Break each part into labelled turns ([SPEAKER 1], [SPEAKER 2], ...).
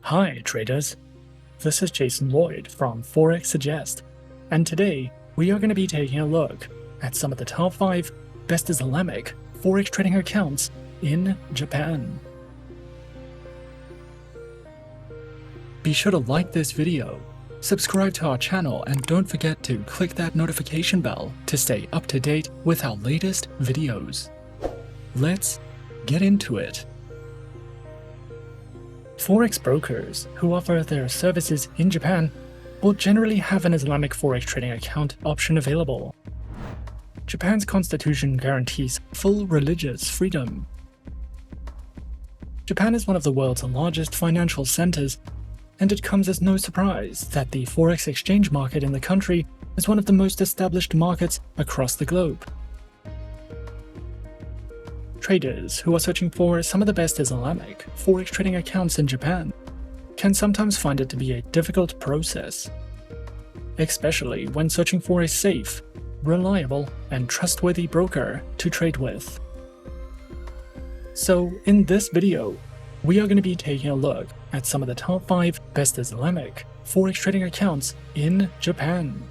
[SPEAKER 1] Hi traders, this is Jason Lloyd from Forexsuggest, and today we are going to be taking a look at some of the top 5 best Islamic Forex trading accounts in Japan. Be sure to like this video, subscribe to our channel, and don't forget to click that notification bell to stay up to date with our latest videos. Let's get into it. Forex brokers who offer their services in Japan will generally have an Islamic Forex trading account option available. Japan's constitution guarantees full religious freedom. Japan is one of the world's largest financial centers, and it comes as no surprise that the Forex exchange market in the country is one of the most established markets across the globe. Traders who are searching for some of the best Islamic Forex trading accounts in Japan can sometimes find it to be a difficult process, especially when searching for a safe, reliable, and trustworthy broker to trade with. So in this video, we are going to be taking a look at some of the top 5 best Islamic Forex trading accounts in Japan.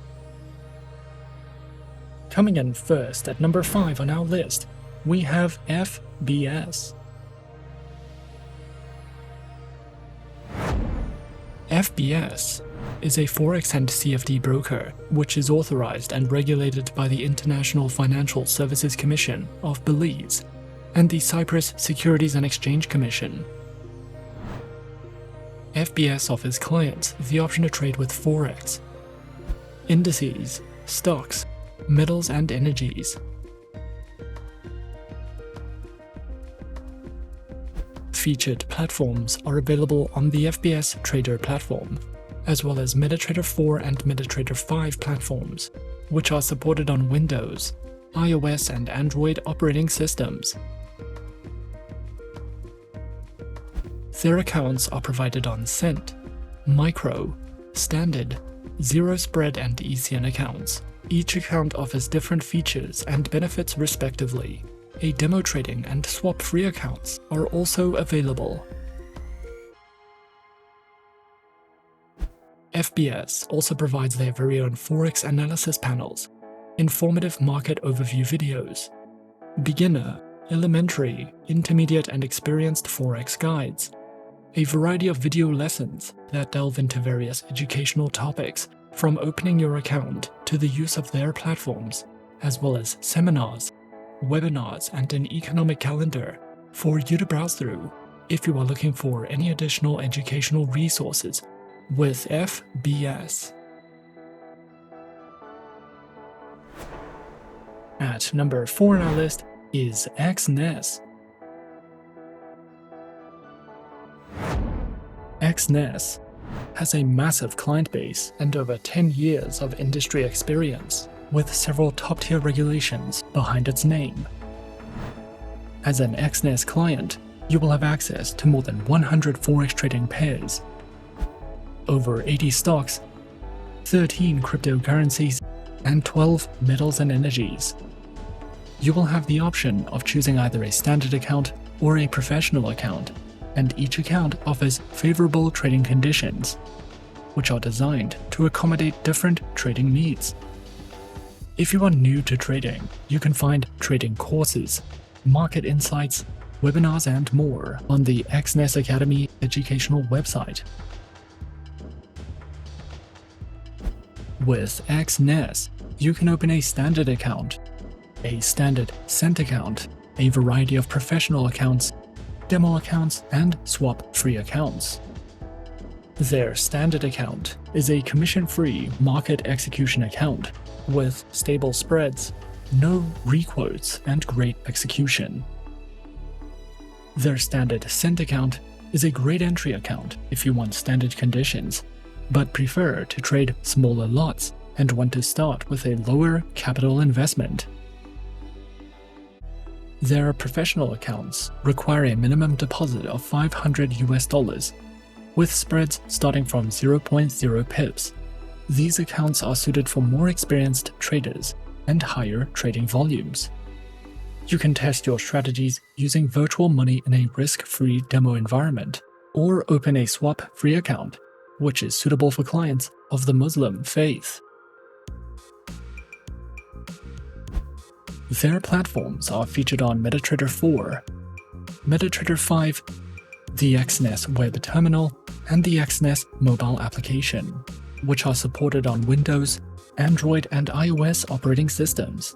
[SPEAKER 1] Coming in first at number 5 on our list, we have FBS. FBS is a Forex and CFD broker which is authorized and regulated by the International Financial Services Commission of Belize and the Cyprus Securities and Exchange Commission. FBS offers clients the option to trade with Forex, indices, stocks, metals, and energies. Featured platforms are available on the FBS Trader Platform, as well as MetaTrader 4 and MetaTrader 5 platforms, which are supported on Windows, iOS, and Android operating systems. Their accounts are provided on Cent, Micro, Standard, Zero Spread and ECN accounts. Each account offers different features and benefits respectively. A demo trading and swap-free accounts are also available. FBS also provides their very own Forex analysis panels, informative market overview videos, beginner, elementary, intermediate, and experienced Forex guides, a variety of video lessons that delve into various educational topics from opening your account to the use of their platforms, as well as seminars, webinars, and an economic calendar for you to browse through if you are looking for any additional educational resources with FBS. At number 4 on our list is Exness. Exness has a massive client base and over 10 years of industry experience, with several top-tier regulations behind its name. As an Exness client, you will have access to more than 100 Forex trading pairs, over 80 stocks, 13 cryptocurrencies, and 12 metals and energies. You will have the option of choosing either a standard account or a professional account, and each account offers favorable trading conditions, which are designed to accommodate different trading needs. If you are new to trading, you can find trading courses, market insights, webinars, and more on the Exness Academy educational website. With Exness, you can open a standard account, a standard Cent account, a variety of professional accounts, demo accounts, and swap-free accounts. Their standard account is a commission-free market execution account with stable spreads, no requotes, and great execution. Their standard Cent account is a great entry account if you want standard conditions, but prefer to trade smaller lots and want to start with a lower capital investment. Their professional accounts require a minimum deposit of $500 with spreads starting from 0.0 pips. These accounts are suited for more experienced traders and higher trading volumes. You can test your strategies using virtual money in a risk-free demo environment, or open a swap-free account, which is suitable for clients of the Muslim faith. Their platforms are featured on MetaTrader 4, MetaTrader 5, the Exness web terminal, and the Exness mobile application, which are supported on Windows, Android, and iOS operating systems.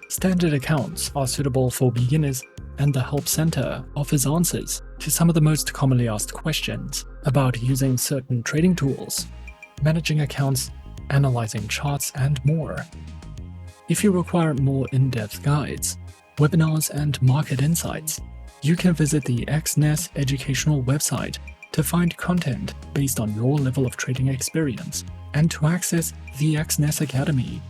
[SPEAKER 1] Standard accounts are suitable for beginners, and the Help Center offers answers to some of the most commonly asked questions about using certain trading tools, managing accounts, analyzing charts, and more. If you require more in-depth guides, webinars, and market insights, you can visit the Exness educational website to find content based on your level of trading experience and to access the Exness Academy.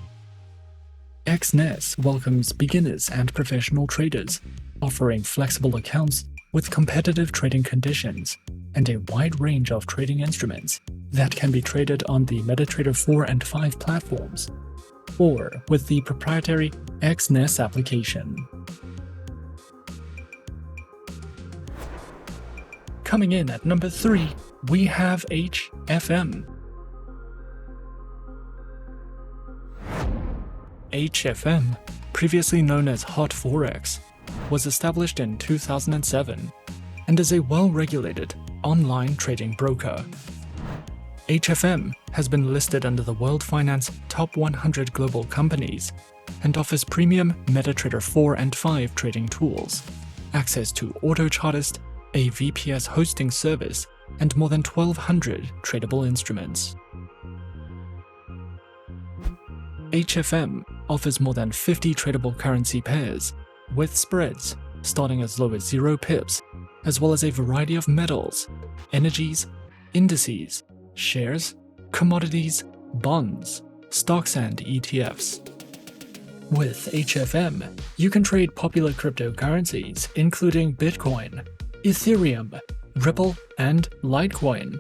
[SPEAKER 1] Exness welcomes beginners and professional traders, offering flexible accounts with competitive trading conditions and a wide range of trading instruments that can be traded on the MetaTrader 4 and 5 platforms, or with the proprietary Exness application. Coming in at number 3, we have HFM. HFM, previously known as Hot Forex, was established in 2007 and is a well-regulated online trading broker. HFM has been listed under the World Finance Top 100 Global Companies and offers premium MetaTrader 4 and 5 trading tools, access to AutoChartist, a VPS hosting service, and more than 1,200 tradable instruments. HFM offers more than 50 tradable currency pairs, with spreads starting as low as 0 pips, as well as a variety of metals, energies, indices, shares, commodities, bonds, stocks, and ETFs. With HFM, you can trade popular cryptocurrencies including Bitcoin, Ethereum, Ripple, and Litecoin.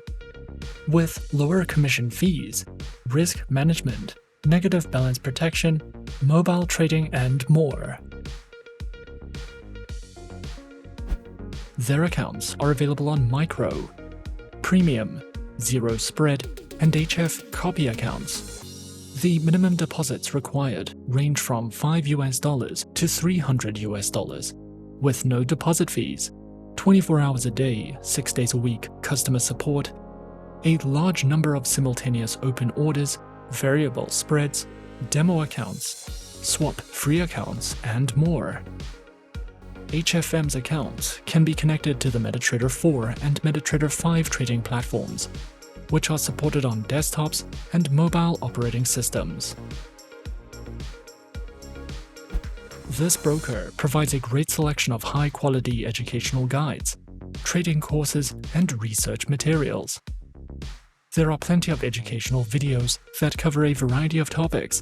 [SPEAKER 1] With lower commission fees, risk management, negative balance protection, mobile trading, and more. Their accounts are available on Micro, Premium, Zero Spread, and HF Copy accounts. The minimum deposits required range from $5 to $300, with no deposit fees, 24 hours a day, 6 days a week customer support, a large number of simultaneous open orders, variable spreads, demo accounts, swap-free accounts, and more. HFM's accounts can be connected to the MetaTrader 4 and MetaTrader 5 trading platforms, which are supported on desktops and mobile operating systems. This broker provides a great selection of high-quality educational guides, trading courses, and research materials. There are plenty of educational videos that cover a variety of topics,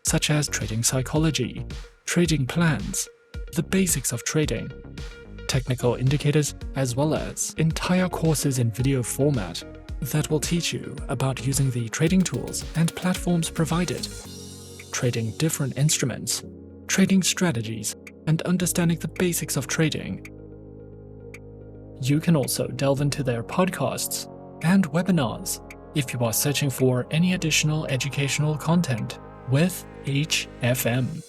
[SPEAKER 1] such as trading psychology, trading plans, the basics of trading, technical indicators, as well as entire courses in video format that will teach you about using the trading tools and platforms provided, trading different instruments, trading strategies, and understanding the basics of trading. You can also delve into their podcasts and webinars if you are searching for any additional educational content with HFM.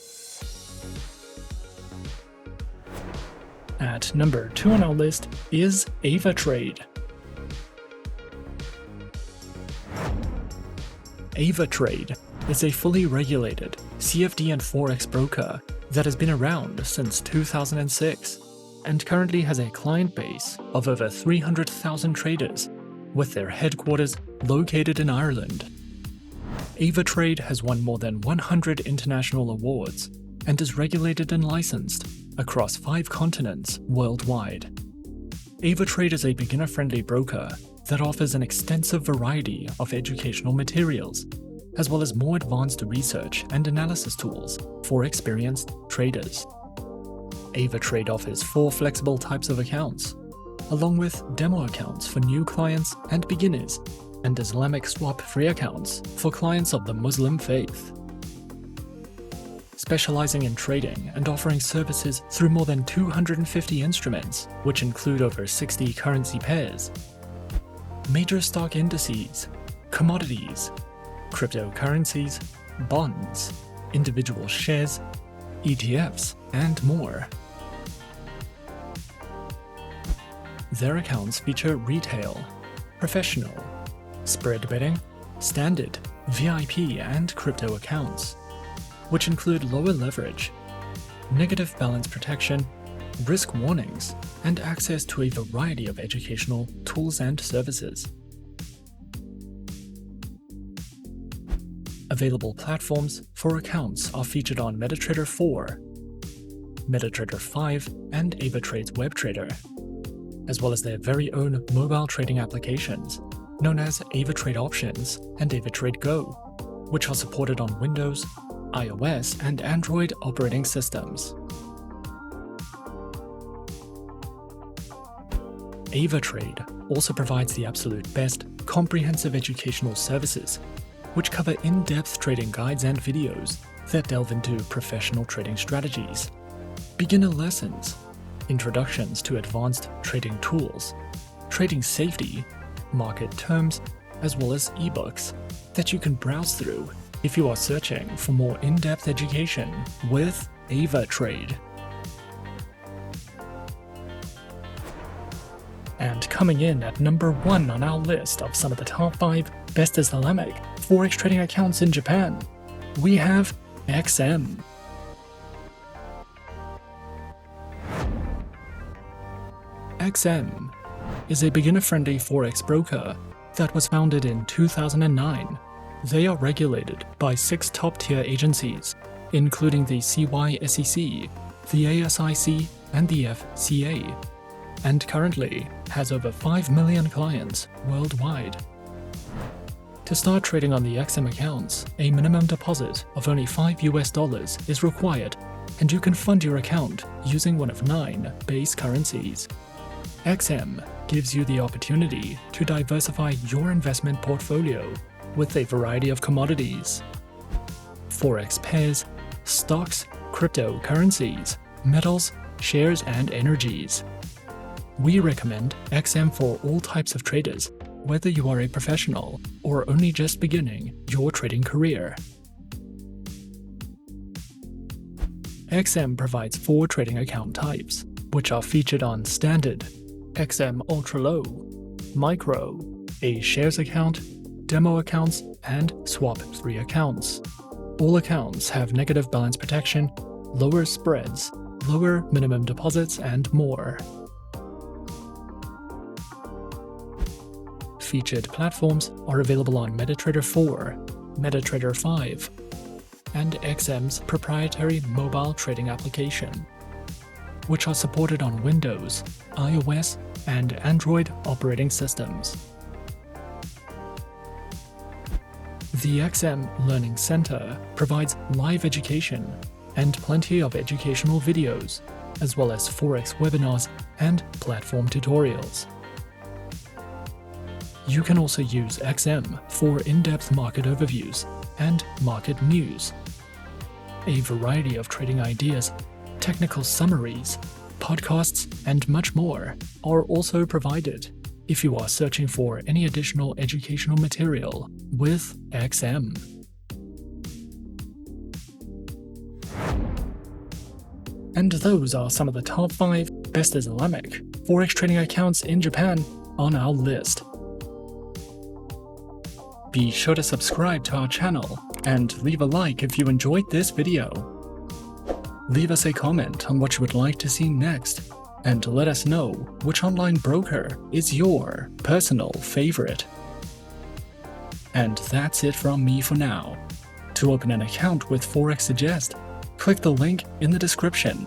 [SPEAKER 1] At number 2 on our list is Avatrade. Avatrade is a fully regulated CFD and Forex broker that has been around since 2006 and currently has a client base of over 300,000 traders, with their headquarters located in Ireland. Avatrade has won more than 100 international awards and is regulated and licensed across 5 continents worldwide. Avatrade is a beginner-friendly broker that offers an extensive variety of educational materials, as well as more advanced research and analysis tools for experienced traders. Avatrade offers 4 flexible types of accounts, along with demo accounts for new clients and beginners, and Islamic swap-free accounts for clients of the Muslim faith. specializing in trading and offering services through more than 250 instruments, which include over 60 currency pairs, major stock indices, commodities, cryptocurrencies, bonds, individual shares, ETFs, and more. Their accounts feature retail, professional, spread betting, standard, VIP, and crypto accounts, which include lower leverage, negative balance protection, risk warnings, and access to a variety of educational tools and services. Available platforms for accounts are featured on MetaTrader 4, MetaTrader 5, and Avatrade's WebTrader, as well as their very own mobile trading applications, known as Avatrade Options and Avatrade Go, which are supported on Windows, iOS, and Android operating systems. Avatrade also provides the absolute best comprehensive educational services, which cover in-depth trading guides and videos that delve into professional trading strategies, beginner lessons, introductions to advanced trading tools, trading safety, market terms, as well as ebooks that you can browse through if you are searching for more in-depth education with Avatrade. And coming in at number 1 on our list of some of the top 5 best Islamic Forex trading accounts in Japan, we have XM. XM is a beginner-friendly Forex broker that was founded in 2009. They are regulated by 6 top-tier agencies, including the CySEC, the ASIC, and the FCA, and currently has over 5 million clients worldwide. To start trading on the XM accounts, a minimum deposit of only $5 is required, and you can fund your account using one of 9 base currencies. XM gives you the opportunity to diversify your investment portfolio with a variety of commodities, Forex pairs, stocks, cryptocurrencies, metals, shares, and energies. We recommend XM for all types of traders, whether you are a professional or only just beginning your trading career. XM provides 4 trading account types, which are featured on Standard, XM Ultra Low, Micro, a Shares account, Demo accounts, and Swap 3 accounts. All accounts have negative balance protection, lower spreads, lower minimum deposits, and more. Featured platforms are available on MetaTrader 4, MetaTrader 5, and XM's proprietary mobile trading application, which are supported on Windows, iOS, and Android operating systems. The XM Learning Center provides live education and plenty of educational videos, as well as Forex webinars and platform tutorials. You can also use XM for in-depth market overviews and market news. A variety of trading ideas, technical summaries, podcasts, and much more are also provided if you are searching for any additional educational material with XM. And those are some of the top 5 best Islamic Forex trading accounts in Japan on our list. Be sure to subscribe to our channel and leave a like if you enjoyed this video. Leave us a comment on what you would like to see next, and let us know which online broker is your personal favorite. And that's it from me for now. To open an account with Forexsuggest, click the link in the description.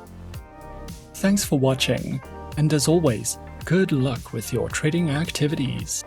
[SPEAKER 1] Thanks for watching, and as always, good luck with your trading activities.